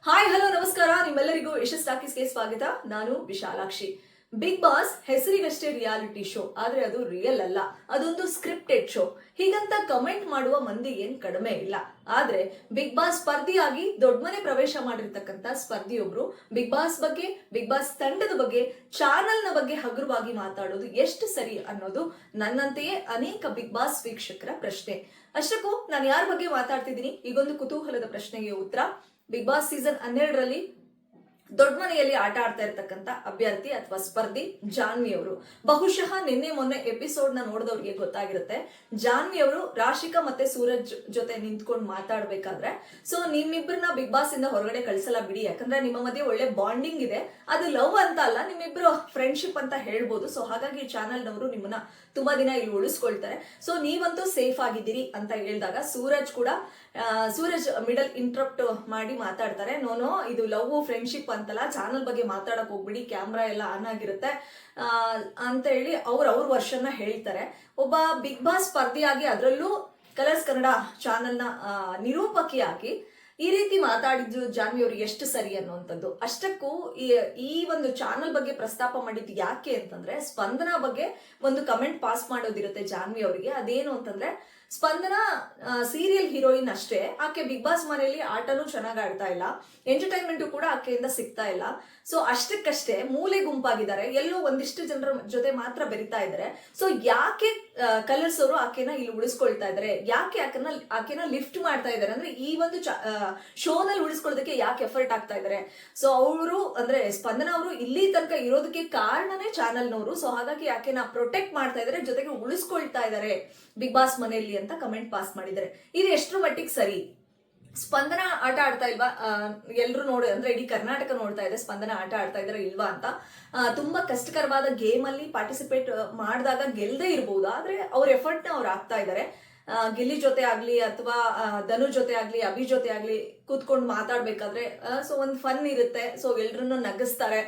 Hi hello ನಮಸ್ಕಾರ, ನಿಮ್ಮೆಲ್ಲರಿಗೂ ಯಶಸ್ ಟಾಕೀಸ್ಗೆ ಸ್ವಾಗತ. ನಾನು ವಿಶಾಲಾಕ್ಷಿ. ಬಿಗ್ ಬಾಸ್ ಹೆಸರಿಗಷ್ಟೇ ರಿಯಾಲಿಟಿ ಶೋ, ಆದ್ರೆ ಅದು ರಿಯಲ್ ಅಲ್ಲ, ಅದೊಂದು ಸ್ಕ್ರಿಪ್ಟೆಡ್ ಶೋ. ಹೀಗಂತ ಕಮೆಂಟ್ ಮಾಡುವ ಮಂದಿ ಏನ್ ಕಡಿಮೆ ಇಲ್ಲ. ಆದ್ರೆ ಬಿಗ್ ಬಾಸ್ ಸ್ಪರ್ಧಿಯಾಗಿ ದೊಡ್ಡ ಮನೆ ಪ್ರವೇಶ ಮಾಡಿರ್ತಕ್ಕಂತ ಸ್ಪರ್ಧಿಯೊಬ್ರು ಬಿಗ್ ಬಾಸ್ ಬಗ್ಗೆ, ಬಿಗ್ ಬಾಸ್ ತಂಡದ ಬಗ್ಗೆ, ಚಾನಲ್ ನ ಬಗ್ಗೆ ಹಗುರವಾಗಿ ಮಾತಾಡೋದು ಎಷ್ಟು ಸರಿ ಅನ್ನೋದು ನನ್ನಂತೆಯೇ ಅನೇಕ ಬಿಗ್ ಬಾಸ್ ವೀಕ್ಷಕರ ಪ್ರಶ್ನೆ. ಅಷ್ಟಕ್ಕೂ ನಾನು ಯಾರ ಬಗ್ಗೆ ಮಾತಾಡ್ತಿದ್ದೀನಿ, ಈಗೊಂದು ಕುತೂಹಲದ ಪ್ರಶ್ನೆಗೆ ಉತ್ತರ. ಬಿಗ್ ಬಾಸ್ ಸೀಸನ್ 12ರಲ್ಲಿ ದೊಡ್ಡ ಮನೆಯಲ್ಲಿ ಆಟ ಆಡ್ತಾ ಇರ್ತಕ್ಕಂಥ ಅಭ್ಯರ್ಥಿ ಅಥವಾ ಸ್ಪರ್ಧಿ ಜಾನ್ವಿ ಅವರು. ಬಹುಶಃ ನಿನ್ನೆ ಮೊನ್ನೆ ಎಪಿಸೋಡ್ ನ ನೋಡಿದವ್ರಿಗೆ ಗೊತ್ತಾಗಿರುತ್ತೆ. ಜಾನ್ವಿ ಅವರು ರಾಶಿಕಾ ಮತ್ತೆ ಸೂರಜ್ ಜೊತೆ ನಿಂತ್ಕೊಂಡು ಮಾತಾಡ್ಬೇಕಾದ್ರೆ, ಸೊ ನಿಮ್ಮಿಬ್ಬರನ್ನ ಬಿಗ್ ಬಾಸ್ ಇಂದ ಹೊರಗಡೆ ಕಳ್ಸಲ್ಲ ಬಿಡಿ, ಯಾಕಂದ್ರೆ ನಿಮ್ಮ ಮಧ್ಯೆ ಒಳ್ಳೆ ಬಾಂಡಿಂಗ್ ಇದೆ, ಅದು ಲವ್ ಅಂತ ಅಲ್ಲ, ನಿಮ್ಮಿಬ್ರು ಫ್ರೆಂಡ್ಶಿಪ್ ಅಂತ ಹೇಳ್ಬೋದು. ಸೊ ಹಾಗಾಗಿ ಚಾನಲ್ ನವರು ನಿಮ್ಮನ್ನ ತುಂಬಾ ದಿನ ಇಲ್ಲಿ ಉಳಿಸ್ಕೊಳ್ತಾರೆ, ಸೊ ನೀವಂತೂ ಸೇಫ್ ಆಗಿದ್ದೀರಿ ಅಂತ ಹೇಳಿದಾಗ ಸೂರಜ್ ಮಿಡಲ್ ಇಂಟ್ರಪ್ಟ್ ಮಾಡಿ ಮಾತಾಡ್ತಾರೆ. ನೋನೋ, ಇದು ಲವ್ ಫ್ರೆಂಡ್ಶಿಪ್ ಅಂತಲ್ಲ, ಚಾನಲ್ ಬಗ್ಗೆ ಮಾತಾಡಕ್ ಹೋಗ್ಬಿಡಿ, ಕ್ಯಾಮ್ರಾ ಎಲ್ಲ ಆನ್ ಆಗಿರುತ್ತೆ ಅಂತ ಹೇಳಿ ಅವ್ರ ವರ್ಷನ ಹೇಳ್ತಾರೆ. ಒಬ್ಬ ಬಿಗ್ ಬಾಸ್ ಸ್ಪರ್ಧಿಯಾಗಿ, ಅದರಲ್ಲೂ ಕಲರ್ಸ್ ಕನ್ನಡ ಚಾನಲ್ನ ನಿರೂಪಕಿಯಾಗಿ ಈ ರೀತಿ ಮಾತಾಡಿದ್ದು ಜಾನ್ವಿ ಅವ್ರಿಗೆ ಎಷ್ಟು ಸರಿ ಅನ್ನುವಂಥದ್ದು. ಅಷ್ಟಕ್ಕೂ ಈ ಒಂದು ಚಾನಲ್ ಬಗ್ಗೆ ಪ್ರಸ್ತಾಪ ಮಾಡಿದ್ದು ಯಾಕೆ ಅಂತಂದ್ರೆ, ಸ್ಪಂದನ ಬಗ್ಗೆ ಒಂದು ಕಮೆಂಟ್ ಪಾಸ್ ಮಾಡೋದಿರುತ್ತೆ ಜಾನ್ವಿ ಅವರಿಗೆ. ಅದೇನು ಅಂತಂದ್ರೆ, ಸ್ಪಂದನ ಸೀರಿಯಲ್ ಹೀರೋಯಿನ್ ಅಷ್ಟೇ, ಆಕೆ ಬಿಗ್ ಬಾಸ್ ಮನೆಯಲ್ಲಿ ಆಟನೂ ಚೆನ್ನಾಗಿ ಆಡ್ತಾ ಇಲ್ಲ, ಎಂಟರ್ಟೈನ್ಮೆಂಟ್ ಕೂಡ ಆಕೆಯಿಂದ ಸಿಗ್ತಾ ಇಲ್ಲ. ಸೊ ಅಷ್ಟಕ್ಕಷ್ಟೇ ಮೂಲೆ ಗುಂಪಾಗಿದ್ದಾರೆ, ಎಲ್ಲೋ ಒಂದಿಷ್ಟು ಜನರ ಜೊತೆ ಮಾತ್ರ ಬೆರಿತಾ ಇದ್ದಾರೆ. ಸೊ ಯಾಕೆ ಕಲರ್ಸ್ ಅವರು ಆಕೆನ ಇಲ್ಲಿ ಉಳಿಸ್ಕೊಳ್ತಾ ಇದ್ದಾರೆ, ಯಾಕೆ ಆಕೆನ ಲಿಫ್ಟ್ ಮಾಡ್ತಾ ಇದ್ದಾರೆ ಅಂದ್ರೆ, ಈ ಒಂದು ಶೋನಲ್ಲಿ ಉಳಿಸ್ಕೊಳ್ಳೋದಕ್ಕೆ ಯಾಕೆ ಎಫರ್ಟ್ ಆಗ್ತಾ ಇದ್ದಾರೆ. ಸೊ ಅವರು ಅಂದ್ರೆ ಸ್ಪಂದನ ಅವರು ಇಲ್ಲಿ ತನಕ ಇರೋದಕ್ಕೆ ಕಾರಣನೇ ಚಾನಲ್ನವರು. ಸೊ ಹಾಗಾಗಿ ಆಕೆನ ಪ್ರೊಟೆಕ್ಟ್ ಮಾಡ್ತಾ ಇದ್ದಾರೆ, ಜೊತೆಗೆ ಉಳಿಸ್ಕೊಳ್ತಾ ಇದ್ದಾರೆ ಬಿಗ್ ಬಾಸ್ ಮನೆಯಲ್ಲಿ ಅಂತ ಕಮೆಂಟ್ ಪಾಸ್ ಮಾಡಿದ್ದಾರೆ. ಇದು ಎಷ್ಟರ ಮಟ್ಟಿಗೆ ಸರಿ? ಸ್ಪಂದನ ಆಟ ಆಡ್ತಾ ಇಲ್ವಾ? ಎಲ್ರು ನೋಡಿ, ಅಂದ್ರೆ ಇಡೀ ಕರ್ನಾಟಕ ನೋಡ್ತಾ ಇದೆ ಸ್ಪಂದನ ಆಟ ಆಡ್ತಾ ಇದಾರೆ ಇಲ್ವಾ ಅಂತ. ತುಂಬಾ ಕಷ್ಟಕರವಾದ ಗೇಮ್ ಅಲ್ಲಿ ಪಾರ್ಟಿಸಿಪೇಟ್ ಮಾಡಿದಾಗ ಗೆಲ್ದೇ ಇರ್ಬೋದು, ಆದ್ರೆ ಅವ್ರ ಎಫರ್ಟ್ ನ ಅವ್ರು ಆಗ್ತಾ ಇದ್ದಾರೆ. ಗಿಲ್ಲಿ ಜೊತೆ ಆಗ್ಲಿ ಅಥವಾ ಧನು ಜೊತೆ ಆಗ್ಲಿ, ಅಭಿ ಜೊತೆ ಆಗ್ಲಿ ಕೂತ್ಕೊಂಡು ಮಾತಾಡ್ಬೇಕಾದ್ರೆ ಸೊ ಒಂದು ಫನ್ ಇರುತ್ತೆ. ಸೊ ಎಲ್ರನ್ನೂ ನಗಿಸ್ತಾರೆ.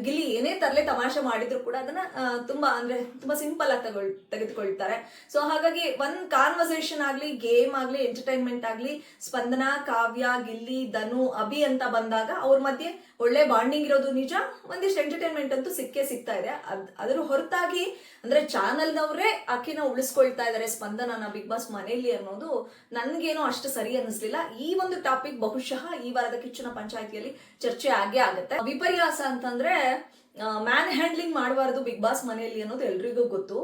ಗಿಲ್ಲಿ ಏನೇ ತರಲೆ ತಮಾಷೆ ಮಾಡಿದ್ರು ಕೂಡ ಅದನ್ನ ತುಂಬಾ ಸಿಂಪಲ್ ಆಗಿ ತೆಗೆದುಕೊಳ್ತಾರೆ. ಸೊ ಹಾಗಾಗಿ ಒಂದ್ ಕಾನ್ವರ್ಸೇಷನ್ ಆಗ್ಲಿ, ಗೇಮ್ ಆಗ್ಲಿ, ಎಂಟರ್ಟೈನ್ಮೆಂಟ್ ಆಗ್ಲಿ, ಸ್ಪಂದನ, ಕಾವ್ಯ, ಗಿಲ್ಲಿ, ಧನು, ಅಭಿ ಅಂತ ಬಂದಾಗ ಅವ್ರ ಮಧ್ಯೆ ಒಳ್ಳೆ ಬಾಂಡಿಂಗ್ ಇರೋದು ನಿಜ. ಒಂದಿಷ್ಟು ಎಂಟರ್ಟೈನ್ಮೆಂಟ್ ಅಂತೂ ಸಿಗ್ತಾ ಇದೆ. ಅದ್ರ ಹೊರತಾಗಿ ಅಂದ್ರೆ ಚಾನಲ್ನವರೇ ಆಕೆನ ಉಳಿಸ್ಕೊಳ್ತಾ ಇದ್ದಾರೆ ಸ್ಪಂದನನ ಬಿಗ್ ಬಾಸ್ ಮನೆಯಲ್ಲಿ ಅನ್ನೋದು ನನ್ಗೇನೋ ಅಷ್ಟು ಸರಿ ಅನ್ನಿಸ್ಲಿಲ್ಲ. ಈ ಒಂದು ಟಾಪಿಕ್ ಬಹುಶಃ ಈ ವಾರದ ಕಿಚ್ಚನ ಪಂಚಾಯಿತಿಯಲ್ಲಿ ಚರ್ಚೆ ಆಗೇ ಆಗುತ್ತೆ. ವಿಪರ್ಯಾಸ ಅಂತಂದ್ರೆ, ಮ್ಯಾನ್ ಹ್ಯಾಂಡ್ಲಿಂಗ್ ಮಾಡಬಾರದು ಬಿಗ್ ಬಾಸ್ ಮನೆಯಲ್ಲಿ ಅನ್ನೋದು ಎಲ್ರಿಗೂ ಗೊತ್ತು.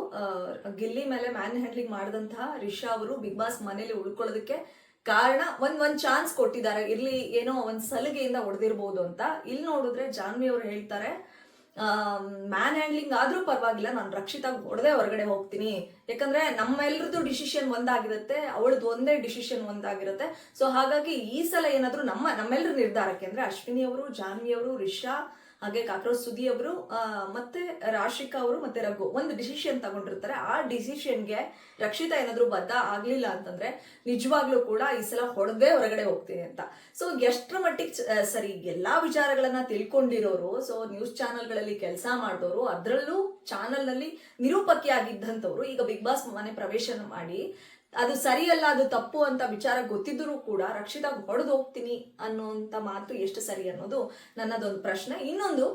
ಗಿಲ್ಲಿ ಮೇಲೆ ಮ್ಯಾನ್ ಹ್ಯಾಂಡ್ಲಿಂಗ್ ಮಾಡಿದಂತಹ ರಿಷಾ ಅವರು ಬಿಗ್ ಬಾಸ್ ಮನೆಯಲ್ಲಿ ಉಳ್ಕೊಳ್ಳೋದಕ್ಕೆ ಕಾರಣ ಒಂದ್ ಚಾನ್ಸ್ ಕೊಟ್ಟಿದ್ದಾರೆ, ಇರ್ಲಿ ಏನೋ ಒಂದ್ ಸಲಿಗೆಯಿಂದ ಹೊಡೆದಿರ್ಬೋದು ಅಂತ. ಇಲ್ಲಿ ನೋಡಿದ್ರೆ ಜಾನ್ವಿ ಅವರು ಹೇಳ್ತಾರೆ, ಮ್ಯಾನ್ ಹ್ಯಾಂಡ್ಲಿಂಗ್ ಆದ್ರೂ ಪರವಾಗಿಲ್ಲ, ನಾನು ರಕ್ಷಿತಾಗ್ ಹೊಡೆದೇ ಹೊರಗಡೆ ಹೋಗ್ತೀನಿ, ಯಾಕಂದ್ರೆ ನಮ್ಮೆಲ್ಲರದ್ದು ಡಿಸಿಷನ್ ಒಂದಾಗಿರುತ್ತೆ, ಅವಳದು ಒಂದೇ ಡಿಸಿಷನ್ ಒಂದಾಗಿರುತ್ತೆ. ಸೊ ಹಾಗಾಗಿ ಈ ಸಲ ಏನಾದ್ರು ನಮ್ಮೆಲ್ಲರ ನಿರ್ಧಾರಕ್ಕೆ ಅಂದ್ರೆ ಅಶ್ವಿನಿ ಅವರು, ಜಾನ್ವಿ ಅವರು, ರಿಷಾ, ಹಾಗೆ ಕಾಕ್ರೋಚ್ ಸುದಿ ಅವರು, ಮತ್ತೆ ರಾಶಿಕಾ ಅವರು, ಮತ್ತೆ ರಘು ಒಂದು ಡಿಸಿಷನ್ ತಗೊಂಡಿರ್ತಾರೆ. ಆ ಡಿಸಿಷನ್ಗೆ ರಕ್ಷಿತಾ ಏನಾದ್ರು ಬದ್ಧ ಆಗ್ಲಿಲ್ಲ ಅಂತಂದ್ರೆ ನಿಜವಾಗ್ಲೂ ಕೂಡ ಈ ಸಲ ಹೊಡೆದೇ ಹೊರಗಡೆ ಹೋಗ್ತೀನಿ ಅಂತ. ಸೊ ಎಷ್ಟರ ಮಟ್ಟಿಗೆ ಸರಿ? ಎಲ್ಲಾ ವಿಚಾರಗಳನ್ನ ತಿಳ್ಕೊಂಡಿರೋರು, ಸೊ ನ್ಯೂಸ್ ಚಾನೆಲ್ಗಳಲ್ಲಿ ಕೆಲಸ ಮಾಡಿದವರು, ಅದರಲ್ಲೂ ಚಾನೆಲ್ ನಲ್ಲಿ ನಿರೂಪಕಿಯಾಗಿದ್ದಂಥವ್ರು ಈಗ ಬಿಗ್ ಬಾಸ್ ಮನೆ ಪ್ರವೇಶ ಮಾಡಿ ಅದು ಸರಿಯಲ್ಲ, ಅದು ತಪ್ಪು ಅಂತ ವಿಚಾರ ಗೊತ್ತಿದ್ರೂ ಕೂಡ ರಕ್ಷಿತಾಗ್ ಹೊಡೆದು ಹೋಗ್ತೀನಿ ಅನ್ನೋಂಥ ಮಾತು ಎಷ್ಟು ಸರಿ ಅನ್ನೋದು ನನ್ನದೊಂದು ಪ್ರಶ್ನೆ. ಇನ್ನೊಂದು,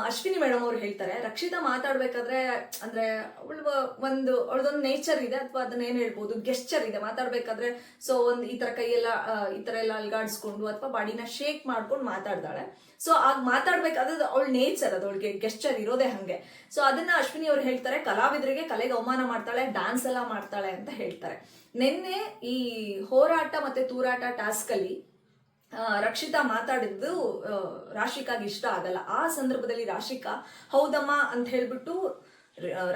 ಅಶ್ವಿನಿ ಮೇಡಮ್ ಅವ್ರು ಹೇಳ್ತಾರೆ, ರಕ್ಷಿತಾ ಮಾತಾಡ್ಬೇಕಾದ್ರೆ ಅಂದ್ರೆ ಅವಳದೊಂದು ನೇಚರ್ ಇದೆ, ಅಥವಾ ಅದನ್ನ ಏನ್ ಹೇಳ್ಬೋದು, ಗೆಸ್ಚರ್ ಇದೆ ಮಾತಾಡ್ಬೇಕಾದ್ರೆ. ಸೊ ಈ ತರ ಕೈಯೆಲ್ಲ ಈ ತರ ಎಲ್ಲ ಅಲ್ಗಾಡಿಸ್ಕೊಂಡು ಅಥವಾ ಬಾಡಿನ ಶೇಕ್ ಮಾಡ್ಕೊಂಡು ಮಾತಾಡ್ತಾಳೆ. ಸೊ ಆಗ ಮಾತಾಡ್ಬೇಕಾದ್ರೆ ಅವಳ ನೇಚರ್, ಅದು ಅವಳಿಗೆ ಗೆಸ್ಚರ್ ಇರೋದೇ ಹಂಗೆ. ಸೊ ಅದನ್ನ ಅಶ್ವಿನಿ ಅವ್ರು ಹೇಳ್ತಾರೆ, ಕಲಾವಿದರಿಗೆ ಕಲೆಗೆ ಅವಮಾನ ಮಾಡ್ತಾಳೆ, ಡ್ಯಾನ್ಸ್ ಎಲ್ಲ ಮಾಡ್ತಾಳೆ ಅಂತ ಹೇಳ್ತಾರೆ. ನಿನ್ನೆ ಈ ಹೋರಾಟ ಮತ್ತೆ ತೂರಾಟ ಟಾಸ್ಕ್ ಅಲ್ಲಿ ರಕ್ಷಿತಾ ಮಾತಾಡಿದ್ದು ರಾಶಿಕಾಗೆ ಇಷ್ಟ ಆಗಲ್ಲ. ಆ ಸಂದರ್ಭದಲ್ಲಿ ರಾಶಿಕಾ ಹೌದಮ್ಮ ಅಂತ ಹೇಳ್ಬಿಟ್ಟು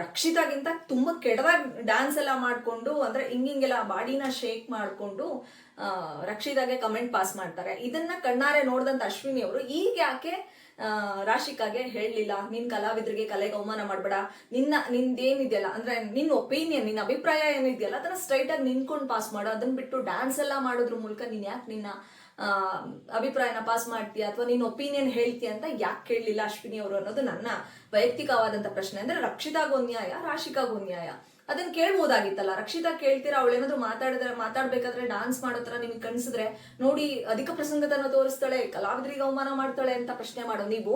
ರಕ್ಷಿತಾಗಿಂತ ತುಂಬಾ ಕೆಡದಾಗಿ ಡ್ಯಾನ್ಸ್ ಎಲ್ಲ ಮಾಡ್ಕೊಂಡು, ಅಂದ್ರೆ ಹಿಂಗೆಲ್ಲ ಬಾಡಿನ ಶೇಕ್ ಮಾಡ್ಕೊಂಡು ರಕ್ಷಿತಾಗೆ ಕಮೆಂಟ್ ಪಾಸ್ ಮಾಡ್ತಾರೆ. ಇದನ್ನ ಕಣ್ಣಾರೆ ನೋಡಿದಂತ ಅಶ್ವಿನಿ ಅವರು ಈಗ ಯಾಕೆ ರಾಶಿಕಾಗೆ ಹೇಳಲಿಲ್ಲ, ನಿನ್ ಕಲಾವಿದರಿಗೆ ಕಲೆಗೆ ಅವಮಾನ ಮಾಡ್ಬೇಡ, ನಿಂದೇನಿದೆಯಲ್ಲ ಅಂದ್ರೆ ನಿನ್ನ ಒಪಿನಿಯನ್, ನಿನ್ನ ಅಭಿಪ್ರಾಯ ಏನಿದೆಯಲ್ಲ ಅದನ್ನ ಸ್ಟ್ರೈಟ್ ಆಗಿ ನಿಂತ್ಕೊಂಡು ಪಾಸ್ ಮಾಡು, ಅದನ್ನ ಬಿಟ್ಟು ಡ್ಯಾನ್ಸ್ ಎಲ್ಲ ಮಾಡೋದ್ರ ಮೂಲಕ ನೀನ್ ಯಾಕೆ ನಿನ್ನ ಅಭಿಪ್ರಾಯನ ಪಾಸ್ ಮಾಡ್ತೀಯ ಅಥವಾ ನೀನ್ ಒಪಿನಿಯನ್ ಹೇಳ್ತೀಯ ಅಂತ ಯಾಕೆ ಕೇಳಲಿಲ್ಲ ಅಶ್ವಿನಿ ಅವರು ಅನ್ನೋದು ನನ್ನ ವೈಯಕ್ತಿಕವಾದಂತ ಪ್ರಶ್ನೆ. ಅಂದ್ರೆ ರಕ್ಷಿತಾಗೂ ನ್ಯಾಯ, ರಾಶಿಕಾಗೂ ನ್ಯಾಯ. ಅದನ್ನ ಕೇಳ್ಬೋದಾಗಿತ್ತಲ್ಲ. ರಕ್ಷಿತಾ ಕೇಳ್ತೀರಾ, ಅವಳೇನಾದ್ರು ಮಾತಾಡ್ಬೇಕಾದ್ರೆ ಡಾನ್ಸ್ ಮಾಡೋ ತರ ನಿಮ್ಗೆ ಕನ್ಸಿದ್ರೆ ನೋಡಿ ಅಧಿಕ ಪ್ರಸಂಗತನ ತೋರಿಸ್ತಾಳೆ, ಕಲಾವಿದರಿಗೆ ಅವಮಾನ ಮಾಡ್ತಾಳೆ ಅಂತ ಪ್ರಶ್ನೆ ಮಾಡೋ ನೀವು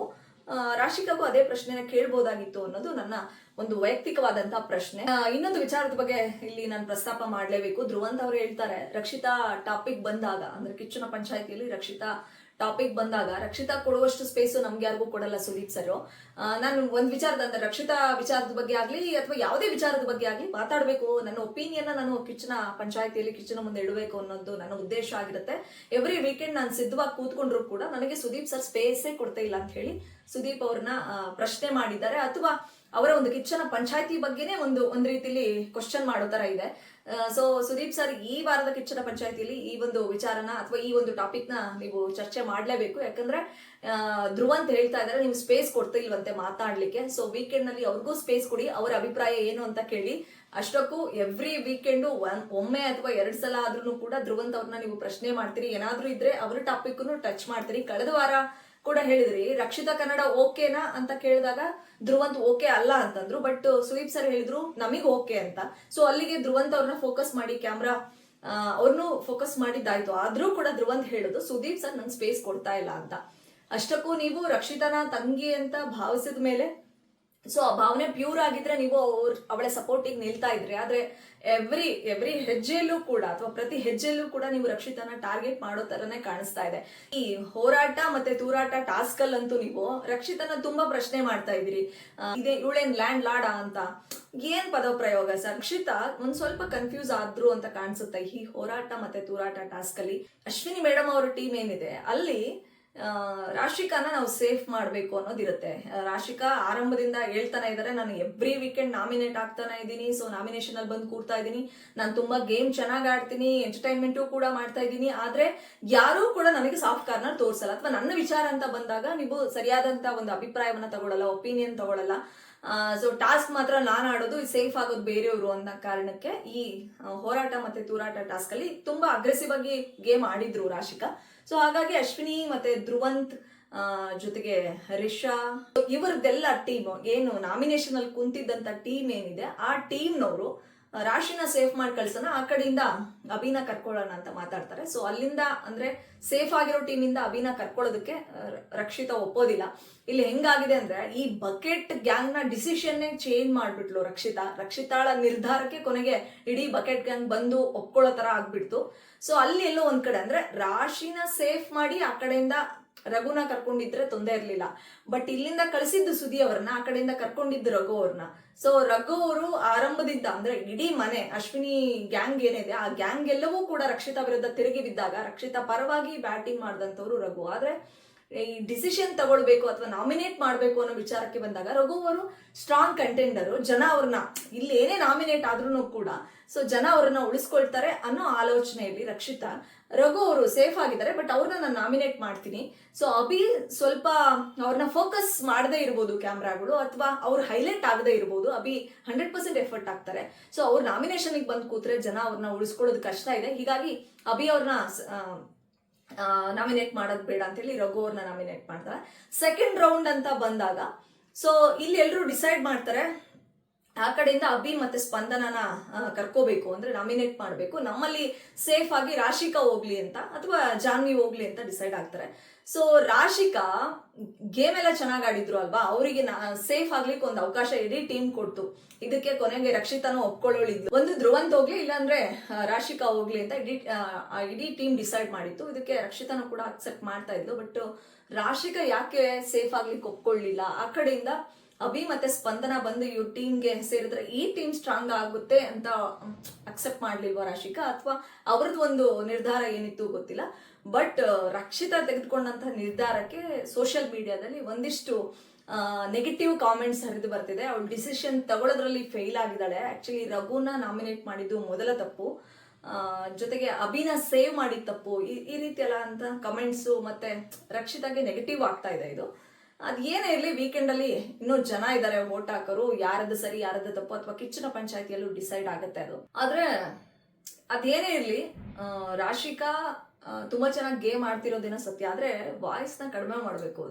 ರಾಶಿಕಾಗೂ ಅದೇ ಪ್ರಶ್ನೆನ ಕೇಳ್ಬೋದಾಗಿತ್ತು ಅನ್ನೋದು ನನ್ನ ಒಂದು ವೈಯಕ್ತಿಕವಾದಂತಹ ಪ್ರಶ್ನೆ. ಇನ್ನೊಂದು ವಿಚಾರದ ಬಗ್ಗೆ ಇಲ್ಲಿ ನಾನು ಪ್ರಸ್ತಾಪ ಮಾಡ್ಲೇಬೇಕು. ಧ್ರುವಂತ್ ಅವ್ರು ಹೇಳ್ತಾರೆ, ರಕ್ಷಿತಾ ಟಾಪಿಕ್ ಬಂದಾಗ ಅಂದ್ರೆ ಕಿಚ್ಚನ ಪಂಚಾಯತಿಯಲ್ಲಿ ರಕ್ಷಿತಾ ಟಾಪಿಕ್ ಬಂದಾಗ ರಕ್ಷಿತಾ ಕೊಡುವಷ್ಟು ಸ್ಪೇಸು ನಮ್ಗೆ ಯಾರಿಗೂ ಕೊಡಲ್ಲ ಸುದೀಪ್ ಸರ್. ನಾನು ಒಂದ್ ವಿಚಾರದ ಅಂದ್ರೆ ರಕ್ಷಿತಾ ವಿಚಾರದ ಬಗ್ಗೆ ಆಗ್ಲಿ ಅಥವಾ ಯಾವುದೇ ವಿಚಾರದ ಬಗ್ಗೆ ಆಗ್ಲಿ ಮಾತಾಡ್ಬೇಕು, ನನ್ನ ಒಪಿನಿಯನ್ ನಾನು ಕಿಚ್ಚನ ಪಂಚಾಯತಿಯಲ್ಲಿ ಕಿಚ್ಚನ ಮುಂದೆ ಇಡಬೇಕು ಅನ್ನೋದು ನನ್ನ ಉದ್ದೇಶ ಆಗಿರುತ್ತೆ. ಎವ್ರಿ ವೀಕೆಂಡ್ ನಾನು ಸಿದ್ಧವಾಗಿ ಕೂತ್ಕೊಂಡ್ರು ಕೂಡ ನನಗೆ ಸುದೀಪ್ ಸರ್ ಸ್ಪೇಸೇ ಕೊಡ್ತಾ ಇಲ್ಲ ಅಂತ ಹೇಳಿ ಸುದೀಪ್ ಅವ್ರನ್ನ ಪ್ರಶ್ನೆ ಮಾಡಿದ್ದಾರೆ, ಅಥವಾ ಅವರ ಒಂದು ಕಿಚ್ಚನ ಪಂಚಾಯತಿ ಬಗ್ಗೆನೇ ಒಂದ್ ರೀತಿಲಿ ಕ್ವಶನ್ ಮಾಡೋ ತರ ಇದೆ. ಸೊ ಸುದೀಪ್ ಸರ್ ಈ ವಾರದ ಕಿಚ್ಚನ ಪಂಚಾಯತಿಯಲ್ಲಿ ಈ ಒಂದು ವಿಚಾರನ ಅಥವಾ ಈ ಒಂದು ಟಾಪಿಕ್ ನ ನೀವು ಚರ್ಚೆ ಮಾಡ್ಲೇಬೇಕು. ಯಾಕಂದ್ರೆ ಧ್ರುವಂತ್ ಹೇಳ್ತಾ ಇದಾರೆ ನೀವು ಸ್ಪೇಸ್ ಕೊಡ್ತಾ ಇಲ್ವಂತೆ ಮಾತಾಡ್ಲಿಕ್ಕೆ. ಸೊ ವೀಕೆಂಡ್ ನಲ್ಲಿ ಅವ್ರಿಗೂ ಸ್ಪೇಸ್ ಕೊಡಿ, ಅವರ ಅಭಿಪ್ರಾಯ ಏನು ಅಂತ ಕೇಳಿ. ಅಷ್ಟಕ್ಕೂ ಎವ್ರಿ ವೀಕೆಂಡ್ ಒಮ್ಮೆ ಅಥವಾ 2 ಸಲ ಆದ್ರೂ ಕೂಡ ಧ್ರುವಂತ್ ಅವ್ರನ್ನ ನೀವು ಪ್ರಶ್ನೆ ಮಾಡ್ತೀರಿ, ಏನಾದ್ರೂ ಇದ್ರೆ ಅವ್ರ ಟಾಪಿಕ್ ಟಚ್ ಮಾಡ್ತೀರಿ. ಕಳೆದ ವಾರ ಕೂಡ ಹೇಳಿದ್ರಿ ರಕ್ಷಿತಾ ಕನ್ನಡ ಓಕೆನಾ ಅಂತ ಕೇಳಿದಾಗ ಧ್ರುವಂತ್ ಓಕೆ ಅಲ್ಲ ಅಂತಂದ್ರು, ಬಟ್ ಸುದೀಪ್ ಸರ್ ಹೇಳಿದ್ರು ನಮಗ್ ಓಕೆ ಅಂತ. ಸೊ ಅಲ್ಲಿಗೆ ಧ್ರುವಂತ್ ಅವ್ರನ್ನ ಫೋಕಸ್ ಮಾಡಿ ಕ್ಯಾಮ್ರಾ ಅವ್ರನ್ನು ಫೋಕಸ್ ಮಾಡಿದ್ದಾಯ್ತು. ಆದ್ರೂ ಕೂಡ ಧ್ರುವಂತ್ ಹೇಳುದು ಸುದೀಪ್ ಸರ್ ನಂಗೆ ಸ್ಪೇಸ್ ಕೊಡ್ತಾ ಇಲ್ಲ ಅಂತ. ಅಷ್ಟಕ್ಕೂ ನೀವು ರಕ್ಷಿತಾನ ತಂಗಿ ಅಂತ ಭಾವಿಸಿದ ಮೇಲೆ ಸೊ ಆ ಭಾವನೆ ಪ್ಯೂರ್ ಆಗಿದ್ರೆ ನೀವು ಅವಳ ಸಪೋರ್ಟಿಗೆ ನಿಲ್ತಾ ಇದ್ರಿ. ಆದ್ರೆ ಎವ್ರಿ ಹೆಜ್ಜೆಯಲ್ಲೂ ಕೂಡ ಅಥವಾ ಪ್ರತಿ ಹೆಜ್ಜೆಯಲ್ಲೂ ಕೂಡ ನೀವು ರಕ್ಷಿತಾನ ಟಾರ್ಗೆಟ್ ಮಾಡೋ ತರನೇ ಕಾಣಿಸ್ತಾ ಇದೆ. ಈ ಹೋರಾಟ ಮತ್ತೆ ತೂರಾಟ ಟಾಸ್ಕ್ ಅಲ್ಲಂತೂ ನೀವು ರಕ್ಷಿತಾನ ತುಂಬಾ ಪ್ರಶ್ನೆ ಮಾಡ್ತಾ ಇದ್ದೀರಿ. ಇದೇ ಇವಳೇನ್ ಲ್ಯಾಂಡ್ ಲಾಡ ಅಂತ ಏನ್ ಪದ ಪ್ರಯೋಗ ಸರ್? ರಕ್ಷಿತಾ ಒಂದ್ ಸ್ವಲ್ಪ ಕನ್ಫ್ಯೂಸ್ ಆದ್ರು ಅಂತ ಕಾಣಿಸುತ್ತೆ ಈ ಹೋರಾಟ ಮತ್ತೆ ತೂರಾಟ ಟಾಸ್ಕ್ ಅಲ್ಲಿ. ಅಶ್ವಿನಿ ಮೇಡಮ್ ಅವರ ಟೀಮ್ ಏನಿದೆ ಅಲ್ಲಿ ರಾಶಿಕಾನ ನಾವು ಸೇಫ್ ಮಾಡ್ಬೇಕು ಅನ್ನೋದಿರುತ್ತೆ. ರಾಶಿಕಾ ಆರಂಭದಿಂದ ಹೇಳ್ತಾನೆ ಇದಾರೆ, ನಾನು ಎವ್ರಿ ವೀಕೆಂಡ್ ನಾಮಿನೇಟ್ ಆಗ್ತಾನೆ ಇದ್ದೀನಿ, ಸೊ ನಾಮಿನೇಷನ್ ಅಲ್ಲಿ ಬಂದು ಕೂರ್ತಾ ಇದ್ದೀನಿ, ನಾನು ತುಂಬಾ ಗೇಮ್ ಚೆನ್ನಾಗಿ ಆಡ್ತೀನಿ, ಎಂಟರ್ಟೈನ್ಮೆಂಟು ಕೂಡ ಮಾಡ್ತಾ ಇದ್ದೀನಿ, ಆದ್ರೆ ಯಾರೂ ಕೂಡ ನನಗೆ ಸಾಫ್ಟ್ ಕಾರ್ನರ್ ತೋರಿಸಲ್ಲ, ಅಥವಾ ನನ್ನ ವಿಚಾರ ಅಂತ ಬಂದಾಗ ನೀವು ಸರಿಯಾದಂತ ಒಂದು ಅಭಿಪ್ರಾಯವನ್ನ ತಗೊಳ್ಳಲ್ಲ, ಒಪಿನಿಯನ್ ತಗೊಳ್ಳಲ್ಲ. ಸೊ ಟಾಸ್ಕ್ ಮಾತ್ರ ನಾನ್ ಆಡೋದು, ಸೇಫ್ ಆಗೋದು ಬೇರೆಯವರು ಅನ್ನೋ ಕಾರಣಕ್ಕೆ ಈ ಹೋರಾಟ ಮತ್ತೆ ತೂರಾಟ ಟಾಸ್ಕ್ ಅಲ್ಲಿ ತುಂಬಾ ಅಗ್ರೆಸಿವ್ ಆಗಿ ಗೇಮ್ ಆಡಿದ್ರು ರಾಶಿಕಾ. ಸೊ ಹಾಗಾಗಿ ಅಶ್ವಿನಿ ಮತ್ತೆ ಧ್ರುವಂತ್ ಜೊತೆಗೆ ರಿಷಾ ಇವರದೆಲ್ಲ ಟೀಮ್ ಏನು ನಾಮಿನೇಷನ್ ಅಲ್ಲಿ ಕುಂತಿದ್ದಂತ ಟೀಮ್ ಏನಿದೆ ಆ ಟೀಮ್ನವರು ರಾಶಿನ ಸೇಫ್ ಮಾಡಿ ಕಳ್ಸೋಣ, ಆ ಕಡೆಯಿಂದ ಅಭಿನ ಕರ್ಕೊಳ್ಳೋಣ ಅಂತ ಮಾತಾಡ್ತಾರೆ. ಸೊ ಅಲ್ಲಿಂದ ಅಂದ್ರೆ ಸೇಫ್ ಆಗಿರೋ ಟೀಮ್ ಇಂದ ಅಭಿನ ಕರ್ಕೊಳ್ಳೋದಕ್ಕೆ ರಕ್ಷಿತಾ ಒಪ್ಪೋದಿಲ್ಲ. ಇಲ್ಲಿ ಹೆಂಗಾಗಿದೆ ಅಂದ್ರೆ ಈ ಬಕೆಟ್ ಗ್ಯಾಂಗ್ ನ ಡಿಸಿಷನ್ ಚೇಂಜ್ ಮಾಡ್ಬಿಟ್ಲು ರಕ್ಷಿತಾಳ ನಿರ್ಧಾರಕ್ಕೆ ಕೊನೆಗೆ ಇಡೀ ಬಕೆಟ್ ಗ್ಯಾಂಗ್ ಬಂದು ಒಪ್ಕೊಳ್ಳೋ ತರ ಆಗ್ಬಿಡ್ತು. ಸೊ ಅಲ್ಲಿ ಎಲ್ಲೋ ಒಂದ್ ಕಡೆ ಅಂದ್ರೆ ರಾಶಿನ ಸೇಫ್ ಮಾಡಿ ಆ ಕಡೆಯಿಂದ ರಘುನ ಕರ್ಕೊಂಡಿದ್ರೆ ತೊಂದರೆ ಇರ್ಲಿಲ್ಲ, ಬಟ್ ಇಲ್ಲಿಂದ ಕಳಿಸಿದ್ದು ಸುದಿ ಅವ್ರನ್ನ, ಆ ಕಡೆಯಿಂದ ಕರ್ಕೊಂಡಿದ್ದು ರಘು ಅವ್ರನ್ನ. ಸೊ ರಘು ಅವರು ಆರಂಭದಿಂದ ಅಂದ್ರೆ ಇಡೀ ಮನೆ ಅಶ್ವಿನಿ ಗ್ಯಾಂಗ್ ಏನಿದೆ ಆ ಗ್ಯಾಂಗ್ ಎಲ್ಲವೂ ಕೂಡ ರಕ್ಷಿತಾ ವಿರುದ್ಧ ತಿರುಗಿ ಬಿದ್ದಾಗ ರಕ್ಷಿತಾ ಪರವಾಗಿ ಬ್ಯಾಟಿಂಗ್ ಮಾಡಿದಂಥವ್ರು ರಘು. ಆದ್ರೆ ಈ ಡಿಸಿಷನ್ ತಗೊಳ್ಬೇಕು ಅಥವಾ ನಾಮಿನೇಟ್ ಮಾಡ್ಬೇಕು ಅನ್ನೋ ವಿಚಾರಕ್ಕೆ ಬಂದಾಗ ರಘು ಅವರು ಸ್ಟ್ರಾಂಗ್ ಕಂಟೆಂಡರು, ಜನ ಅವ್ರನ್ನ ಇಲ್ಲಿ ಏನೇ ನಾಮಿನೇಟ್ ಆದ್ರೂ ಕೂಡ ಸೊ ಜನ ಅವ್ರನ್ನ ಉಳಿಸ್ಕೊಳ್ತಾರೆ ಅನ್ನೋ ಆಲೋಚನೆಯಲ್ಲಿ ರಕ್ಷಿತಾ ರಘು ಅವರು ಸೇಫ್ ಆಗಿದ್ದಾರೆ, ಬಟ್ ಅವ್ರನ್ನ ನಾನು ನಾಮಿನೇಟ್ ಮಾಡ್ತೀನಿ. ಸೊ ಅಭಿ ಸ್ವಲ್ಪ ಅವ್ರನ್ನ ಫೋಕಸ್ ಮಾಡದೇ ಇರ್ಬೋದು ಕ್ಯಾಮ್ರಾಗಳು, ಅಥವಾ ಅವ್ರು ಹೈಲೈಟ್ ಆಗದೆ ಇರ್ಬೋದು. ಅಭಿ 100% ಎಫರ್ಟ್ ಆಗ್ತಾರೆ. ಸೊ ಅವ್ರು ನಾಮಿನೇಷನ್ ಬಂದು ಕೂತ್ರೆ ಜನ ಅವ್ರನ್ನ ಉಳಿಸ್ಕೊಳ್ಳೋದು ಕಷ್ಟ ಇದೆ. ಹೀಗಾಗಿ ಅಭಿ ಅವ್ರನ್ನ ನಾಮಿನೇಟ್ ಮಾಡೋದು ಬೇಡ ಅಂತ ಹೇಳಿ ರಘು ಅವ್ರನ್ನ ನಾಮಿನೇಟ್ ಮಾಡ್ತಾರೆ. ಸೆಕೆಂಡ್ ರೌಂಡ್ ಅಂತ ಬಂದಾಗ ಸೊ ಇಲ್ಲಿ ಎಲ್ಲರೂ ಡಿಸೈಡ್ ಮಾಡ್ತಾರೆ, ಆ ಕಡೆಯಿಂದ ಅಭಿ ಮತ್ತೆ ಸ್ಪಂದನನ ಕರ್ಕೋಬೇಕು ಅಂದ್ರೆ ನಾಮಿನೇಟ್ ಮಾಡಬೇಕು, ನಮ್ಮಲ್ಲಿ ಸೇಫ್ ಆಗಿ ರಾಶಿಕಾ ಹೋಗ್ಲಿ ಅಂತ ಅಥವಾ ಜಾನ್ವಿ ಹೋಗ್ಲಿ ಅಂತ ಡಿಸೈಡ್ ಆಗ್ತಾರೆ. ಸೊ ರಾಶಿಕಾ ಗೇಮ್ ಎಲ್ಲ ಚೆನ್ನಾಗಿ ಆಡಿದ್ರು ಅಲ್ವಾ, ಅವರಿಗೆ ಸೇಫ್ ಆಗ್ಲಿಕ್ಕೆ ಒಂದು ಅವಕಾಶ ಇಡೀ ಟೀಮ್ ಕೊಡ್ತು. ಇದಕ್ಕೆ ಕೊನೆಗೆ ರಕ್ಷಿತಾನು ಒಪ್ಕೊಳ್ಳೋಳಿದ್ಲು, ಒಂದು ಧ್ರುವಂತ್ ಹೋಗ್ಲಿ ಇಲ್ಲಾಂದ್ರೆ ರಾಶಿಕಾ ಹೋಗ್ಲಿ ಅಂತ ಇಡೀ ಟೀಮ್ ಡಿಸೈಡ್ ಮಾಡಿತ್ತು. ಇದಕ್ಕೆ ರಕ್ಷಿತಾನು ಕೂಡ ಅಕ್ಸೆಪ್ಟ್ ಮಾಡ್ತಾ ಇದ್ಲು, ಬಟ್ ರಾಶಿಕಾ ಯಾಕೆ ಸೇಫ್ ಆಗ್ಲಿಕ್ಕೆ ಒಪ್ಕೊಳ್ಳಿಲ್ಲ? ಆ ಕಡೆಯಿಂದ ಅಭಿ ಮತ್ತೆ ಸ್ಪಂದನ ಬಂದು ಇವ್ರ ಟೀಮ್ಗೆ ಸೇರಿದ್ರೆ ಈ ಟೀಮ್ ಸ್ಟ್ರಾಂಗ್ ಆಗುತ್ತೆ ಅಂತ ಅಕ್ಸೆಪ್ಟ್ ಮಾಡ್ಲಿಲ್ವಾ ರಾಶಿಕಾ, ಅಥವಾ ಅವ್ರದ್ದು ಒಂದು ನಿರ್ಧಾರ ಏನಿತ್ತು ಗೊತ್ತಿಲ್ಲ. ಬಟ್ ರಕ್ಷಿತಾ ತೆಗೆದುಕೊಂಡಂತ ನಿರ್ಧಾರಕ್ಕೆ ಸೋಷಿಯಲ್ ಮೀಡಿಯಾದಲ್ಲಿ ಒಂದಿಷ್ಟು ನೆಗೆಟಿವ್ ಕಾಮೆಂಟ್ಸ್ ಹರಿದು ಬರ್ತಿದೆ. ಅವಳು ಡಿಸಿಷನ್ ತಗೊಳ್ಳೋದ್ರಲ್ಲಿ ಫೇಲ್ ಆಗಿದ್ದಾಳೆ. ಆಕ್ಚುಲಿ ರಘುನ ನಾಮಿನೇಟ್ ಮಾಡಿದ್ದು ಮೊದಲ ತಪ್ಪು, ಜೊತೆಗೆ ಅಭಿನ ಸೇವ್ ಮಾಡಿದ ತಪ್ಪು, ಈ ರೀತಿ ಎಲ್ಲ ಅಂತ ಕಮೆಂಟ್ಸು ಮತ್ತೆ ರಕ್ಷಿತಾಗೆ ನೆಗೆಟಿವ್ ಆಗ್ತಾ ಇದೆ. ಇದು ಅದ್ ಏನೇ ಇರ್ಲಿ, ವೀಕೆಂಡ್ ಅಲ್ಲಿ ಇನ್ನೂ ಜನ ಇದ್ದಾರೆ ವೋಟ್ ಹಾಕೋರು, ಯಾರದ್ದು ಸರಿ ಯಾರದ್ದು ತಪ್ಪು ಅಥವಾ ಕಿಚ್ಚನ ಪಂಚಾಯತಿಯಲ್ಲೂ ಡಿಸೈಡ್ ಆಗುತ್ತೆ ಅದು. ಆದ್ರೆ ಅದೇನೇ ಇರ್ಲಿ, ರಾಶಿಕಾ ತುಂಬಾ ಚೆನ್ನಾಗಿ ಗೇಮ್ ಆಡ್ತಿರೋದೇನೋ ಸತ್ಯ, ಆದ್ರೆ ವಾಯ್ಸ್ ನ ಕಡಿಮೆ ಮಾಡ್ಬೇಕು.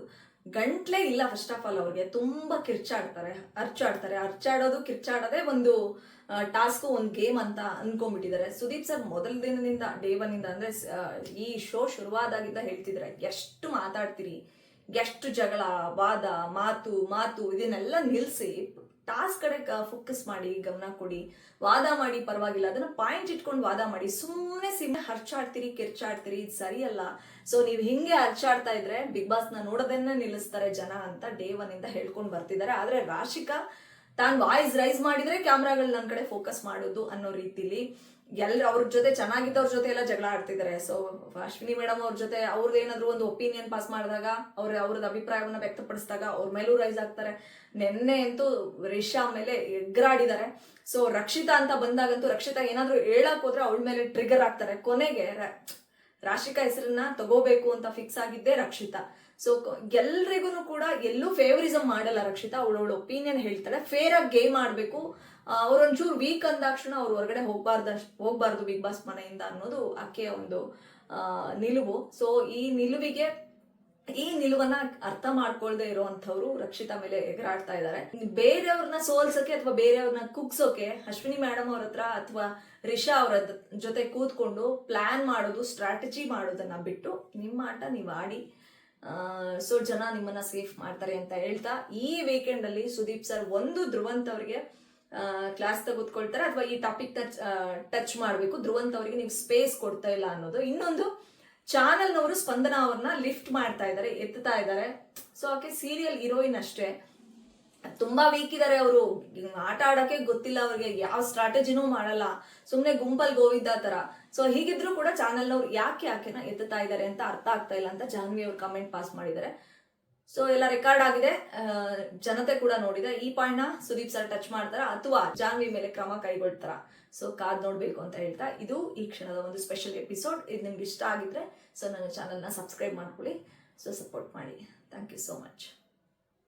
ಗಂಟ್ಲೇ ಇಲ್ಲ ಫಸ್ಟ್ ಆಫ್ ಆಲ್. ಅವ್ರಿಗೆ ತುಂಬಾ ಅರ್ಚಾಡೋದು ಕಿರ್ಚಾಡೋದೇ ಒಂದು ಟಾಸ್ಕ್, ಒಂದು ಗೇಮ್ ಅಂತ ಅನ್ಕೊಂಡ್ಬಿಟ್ಟಿದ್ದಾರೆ. ಸುದೀಪ್ ಸರ್ ಮೊದಲ ದಿನದಿಂದ ಡೇ ಒನ್ ಇಂದ ಅಂದ್ರೆ ಈ ಶೋ ಶುರುವಾದಾಗಿಂದ ಹೇಳ್ತಿದ್ರೆ ಎಷ್ಟು ಮಾತಾಡ್ತೀರಿ, ಎಷ್ಟು ಜಗಳ, ವಾದ, ಮಾತು ಇದನ್ನೆಲ್ಲ ನಿಲ್ಸಿ ಟಾಸ್ಕ್ ಕಡೆ ಫೋಕಸ್ ಮಾಡಿ, ಗಮನ ಕೊಡಿ. ವಾದ ಮಾಡಿ ಪರವಾಗಿಲ್ಲ, ಅದನ್ನ ಪಾಯಿಂಟ್ ಇಟ್ಕೊಂಡು ವಾದ ಮಾಡಿ. ಸುಮ್ಮನೆ ಹರ್ಚಾಡ್ತೀರಿ, ಕಿರ್ಚಾಡ್ತೀರಿ, ಇದು ಸರಿಯಲ್ಲ. ಸೊ ನೀವು ಹಿಂಗೆ ಹರ್ಚಾಡ್ತಾ ಇದ್ರೆ ಬಿಗ್ ಬಾಸ್ ನ ನೋಡೋದನ್ನ ನಿಲ್ಲಿಸ್ತಾರೆ ಜನ ಅಂತ ಡೇ ಒನ್ ಇಂದ ಹೇಳ್ಕೊಂಡು ಬರ್ತಿದ್ದಾರೆ. ಆದ್ರೆ ರಾಶಿಕಾ ತಾನು ವಾಯ್ಸ್ ರೈಸ್ ಮಾಡಿದ್ರೆ ಕ್ಯಾಮ್ರಾಗಳು ನನ್ನ ಕಡೆ ಫೋಕಸ್ ಮಾಡೋದು ಅನ್ನೋ ರೀತಿಲಿ ಅವ್ರ ಜೊತೆ ಚೆನ್ನಾಗಿದ್ದವ್ರ ಜೊತೆ ಎಲ್ಲ ಜಗಳ ಆಡ್ತಿದ್ದಾರೆ. ಸೊ ಅಶ್ವಿನಿ ಮೇಡಮ್ ಅವ್ರ ಜೊತೆ ಅವ್ರದ್ದು ಏನಾದ್ರು ಒಂದು ಒಪಿನಿಯನ್ ಪಾಸ್ ಮಾಡಿದಾಗ, ಅವ್ರದ್ದು ಅಭಿಪ್ರಾಯವನ್ನ ವ್ಯಕ್ತಪಡಿಸಿದಾಗ ಅವ್ರ ಮೇಲೂ ರೈಸ್ ಆಗ್ತಾರೆ. ನೆನ್ನೆ ಅಂತೂ ರಿಷಾ ಮೇಲೆ ಎಗ್ರಾಡಿದ್ದಾರೆ. ಸೊ ರಕ್ಷಿತಾ ಅಂತ ಬಂದಾಗಂತೂ ರಕ್ಷಿತಾ ಏನಾದ್ರು ಹೇಳಕ್ ಹೋದ್ರೆ ಅವಳ ಮೇಲೆ ಟ್ರಿಗರ್ ಆಗ್ತಾರೆ. ಕೊನೆಗೆ ರಾಶಿಕಾ ಹೆಸರನ್ನ ತಗೋಬೇಕು ಅಂತ ಫಿಕ್ಸ್ ಆಗಿದ್ದೆ ರಕ್ಷಿತಾ. ಸೊ ಎಲ್ರಿಗೂ ಕೂಡ ಎಲ್ಲೂ ಫೇವರಿಸಮ್ ಮಾಡಲ್ಲ ರಕ್ಷಿತಾ. ಅವಳವಳ ಒಪಿನಿಯನ್ ಹೇಳ್ತಾಳೆ, ಫೇರ್ ಆಗಿ ಗೇಮ್ ಆಡ್ಬೇಕು. ಅವ್ರೊಂಚೂರು ವೀಕ್ ಅಂದಾಕ್ಷಣ ಅವ್ರು ಹೊರಗಡೆ ಹೋಗ್ಬಾರ್ದು ಬಿಗ್ ಬಾಸ್ ಮನೆಯಿಂದ ಅನ್ನೋದು ಆಕೆಯ ಒಂದು ನಿಲುವು. ಸೊ ಈ ನಿಲುವನ್ನ ಅರ್ಥ ಮಾಡ್ಕೊಳ್ದೆ ಇರುವಂತವ್ರು ರಕ್ಷಿತಾ ಮೇಲೆ ಎಗರಾಡ್ತಾ ಇದ್ದಾರೆ. ಬೇರೆಯವ್ರನ್ನ ಸೋಲ್ಸೋಕೆ ಅಥವಾ ಬೇರೆಯವ್ರನ್ನ ಕುಗ್ಸೋಕೆ ಅಶ್ವಿನಿ ಮೇಡಮ್ ಅವ್ರ ಹತ್ರ ಅಥವಾ ರಿಷಾ ಅವರ ಜೊತೆ ಕೂತ್ಕೊಂಡು ಪ್ಲಾನ್ ಮಾಡೋದು, ಸ್ಟ್ರಾಟಜಿ ಮಾಡೋದನ್ನ ಬಿಟ್ಟು ನಿಮ್ಮ ಆಟ ನೀವು ಆಡಿ. ಸೊ ಜನ ನಿಮ್ಮನ್ನ ಸೇಫ್ ಮಾಡ್ತಾರೆ ಅಂತ ಹೇಳ್ತಾ, ಈ ವೀಕೆಂಡ್ ಅಲ್ಲಿ ಸುದೀಪ್ ಸರ್ ಒಂದು ಧ್ರುವಂತ್ ಅವ್ರಿಗೆ ಕ್ಲಾಸ್ ತೆಗೆದುಕೊಳ್ತಾರೆ ಅಥವಾ ಈ ಟಾಪಿಕ್ ಟಚ್ ಮಾಡಬೇಕು, ಧ್ರುವಂತ್ ಅವರಿಗೆ ನೀವು ಸ್ಪೇಸ್ ಕೊಡ್ತಾ ಇಲ್ಲ ಅನ್ನೋದು. ಇನ್ನೊಂದು, ಚಾನೆಲ್ನವರು ಸ್ಪಂದನಾ ಅವ್ರನ್ನ ಲಿಫ್ಟ್ ಮಾಡ್ತಾ ಇದ್ದಾರೆ, ಎತ್ತಾ ಇದ್ದಾರೆ. ಸೊ ಆಕೆ ಸೀರಿಯಲ್ ಹೀರೋಯಿನ್ ಅಷ್ಟೇ, ತುಂಬಾ ವೀಕ್ ಇದಾರೆ ಅವರು. ಆಟ ಆಡಕ್ಕೆ ಗೊತ್ತಿಲ್ಲ ಅವ್ರಿಗೆ, ಯಾವ ಸ್ಟ್ರಾಟಜಿನೂ ಮಾಡಲ್ಲ, ಸುಮ್ನೆ ಗುಂಪಲ್ ಗೋವಿದ್ದ ತರ. ಸೊ ಹೀಗಿದ್ರು ಕೂಡ ಚಾನೆಲ್ನವ್ರು ಯಾಕೆ ಆಕೆನ ಎತ್ತಾ ಇದ್ದಾರೆ ಅಂತ ಅರ್ಥ ಆಗ್ತಾ ಇಲ್ಲ ಅಂತ ಜಾನ್ವಿ ಅವ್ರು ಕಮೆಂಟ್ ಪಾಸ್ ಮಾಡಿದ್ದಾರೆ. ಸೊ ಎಲ್ಲ ರೆಕಾರ್ಡ್ ಆಗಿದೆ, ಜನತೆ ಕೂಡ ನೋಡಿದೆ. ಈ ಪಾಯಿಂಟ್ ನ ಸುದೀಪ್ ಸರ್ ಟಚ್ ಮಾಡ್ತಾರ ಅಥವಾ ಜಾನ್ವಿ ಮೇಲೆ ಕ್ರಮ ಕೈಗೊಳ್ತಾರ? ಸೊ ಕಾದ್ ನೋಡ್ಬೇಕು ಅಂತ ಹೇಳ್ತಾ, ಇದು ಈ ಕ್ಷಣದ ಒಂದು ಸ್ಪೆಷಲ್ ಎಪಿಸೋಡ್. ಇದು ನಿಮ್ಗೆ ಇಷ್ಟ ಆಗಿದ್ರೆ ಸೊ ನನ್ನ ಚಾನಲ್ನ ಸಬ್ಸ್ಕ್ರೈಬ್ ಮಾಡ್ಕೊಳ್ಳಿ. ಸೊ ಸಪೋರ್ಟ್ ಮಾಡಿ. Thank you so much.